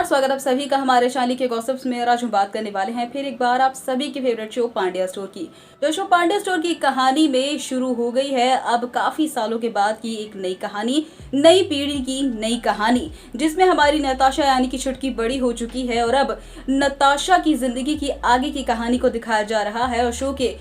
स्वागत आप सभी का हमारे शाली के गॉसिप्स में। आज हम बात करने वाले हैं फिर एक बार आप सभी की फेवरेट शो पांड्या स्टोर की। जो शो पांड्या स्टोर की कहानी में शुरू हो गई है अब काफी सालों के बाद की एक नई कहानी, नई पीढ़ी की नई कहानी, जिसमें हमारी नताशा यानी कि छुटकी बड़ी हो चुकी है और अब नताशा की जिंदगी की आगे की कहानी को दिखाया जा रहा है। और शो के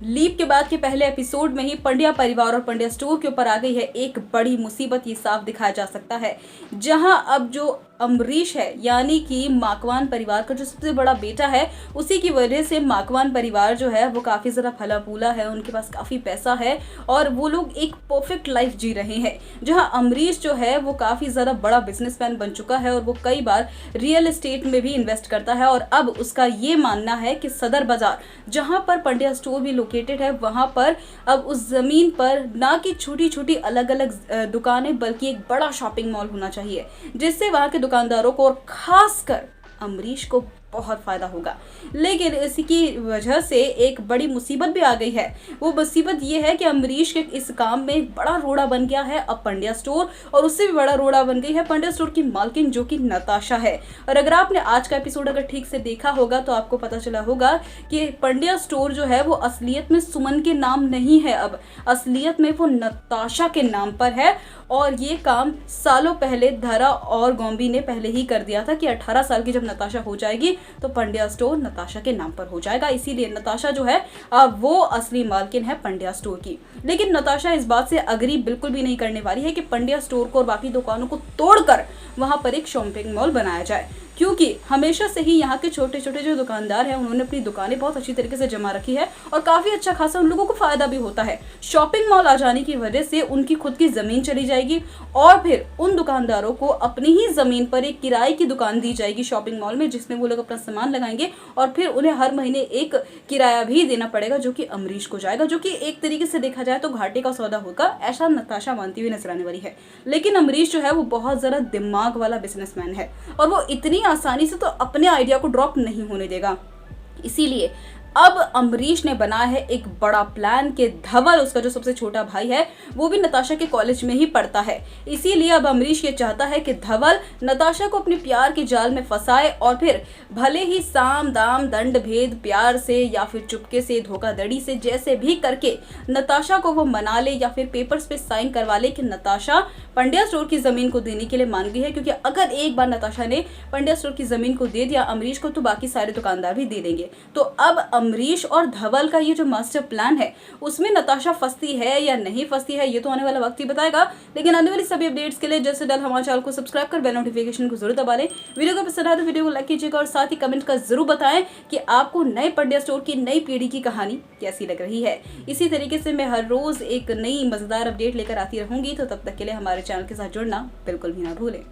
लीप के बाद के पहले एपिसोड में ही पंड्या परिवार और पंड्या स्टोर के ऊपर आ गई है एक बड़ी मुसीबत। ये साफ दिखाया जा सकता है जहां अब जो अमरीश है यानी कि माकवान परिवार का जो सबसे बड़ा बेटा है, उसी की वजह से माकवान परिवार जो है वो काफ़ी ज़्यादा फला फूला है, उनके पास काफ़ी पैसा है और वो लोग एक परफेक्ट लाइफ जी रहे हैं। जहां अमरीश जो है वो काफ़ी ज़्यादा बड़ा बिजनेसमैन बन चुका है और वो कई बार रियल एस्टेट में भी इन्वेस्ट करता है। और अब उसका ये मानना है कि सदर बाजार जहाँ पर पंड्या स्टोर भी लोकेटेड है वहाँ पर अब उस ज़मीन पर ना कि छोटी छोटी अलग अलग दुकानें बल्कि एक बड़ा शॉपिंग मॉल होना चाहिए, जिससे वहाँ के दुकानदारों को और खासकर अमरीश को बहुत फायदा होगा। लेकिन इसकी वजह से एक बड़ी मुसीबत भी आ गई है। वो मुसीबत ये है कि अमरीश के इस काम में एक बड़ा रोड़ा बन गया है अब पंड्या स्टोर, और उससे भी बड़ा रोड़ा बन गई है पंड्या स्टोर की मालकिन जो कि नताशा है। और अगर आपने आज का एपिसोड अगर ठीक से देखा होगा तो आपको पता चला होगा कि पंड्या स्टोर जो है वो असलियत में सुमन के नाम नहीं है, अब असलियत में वो नताशा के नाम पर है। और ये काम सालों पहले धरा और गोम्बी ने पहले ही कर दिया था कि 18 साल की जब नताशा हो जाएगी तो पंड्या स्टोर नताशा के नाम पर हो जाएगा। इसीलिए नताशा जो है वो असली मालकिन है पंड्या स्टोर की। लेकिन नताशा इस बात से अग्री बिल्कुल भी नहीं करने वाली है कि पंड्या स्टोर को और बाकी दुकानों को तोड़कर वहां पर एक शॉपिंग मॉल बनाया जाए, क्योंकि हमेशा से ही यहाँ के छोटे छोटे जो दुकानदार हैं उन्होंने अपनी दुकानें बहुत अच्छी तरीके से जमा रखी है और काफ़ी अच्छा खासा उन लोगों को फ़ायदा भी होता है। शॉपिंग मॉल आ जाने की वजह से उनकी खुद की ज़मीन चली जाएगी और फिर उन दुकानदारों को अपनी ही ज़मीन पर एक किराए की दुकान दी जाएगी शॉपिंग मॉल में, जिसमें वो लोग अपना सामान लगाएंगे और फिर उन्हें हर महीने एक किराया भी देना पड़ेगा जो कि अमरीश को जाएगा, जो कि एक तरीके से देखा जाए तो घाटे का सौदा होगा, ऐसा नताशा मानती हुई नजर आने वाली है। लेकिन अमरीश जो है वो बहुत ज़्यादा दिमाग वाला बिजनेसमैन है और वो इतनी आसानी से तो अपने आइडिया को ड्रॉप नहीं होने देगा। इसीलिए अब अमरीश ने बनाया है एक बड़ा प्लान कि धवल, उसका जो सबसे छोटा भाई है, वो भी नताशा के कॉलेज में ही पढ़ता है। इसीलिए अब अमरीश ये चाहता है कि धवल नताशा को अपने प्यार के जाल में फंसाए और फिर भले ही साम दाम दंड भेद प्यार से या फिर चुपके से धोखाधड़ी से जैसे भी करके नताशा को वो मना ले या फिर पेपर्स पे साइन करवा ले कि नताशा पंड्या स्टोर की ज़मीन को देने के लिए मान गई है। क्योंकि अगर एक बार नताशा ने पंड्या स्टोर की ज़मीन को दे दिया अमरीश को तो बाकी सारे दुकानदार भी दे देंगे। तो अब अमरीश और धवल का ये जो मास्टर प्लान है उसमें नताशा फंसती है या नहीं फंसती है ये तो आने वाला वक्त ही बताएगा। लेकिन आने वाली सभी अपडेट्स के लिए जैसे डल हमारे चैनल को सब्सक्राइब कर बेल नोटिफिकेशन को जरूर दबा लें। वीडियो को पसंद आए तो वीडियो को लाइक कीजिएगा और साथ ही कमेंट कर जरूर बताएं कि आपको नए पंड्या स्टोर की नई पीढ़ी की कहानी कैसी लग रही है। इसी तरीके से मैं हर रोज एक नई मजेदार अपडेट लेकर आती रहूंगी, तो तब तक के लिए हमारे चैनल के साथ जुड़ना बिल्कुल भी ना भूलें।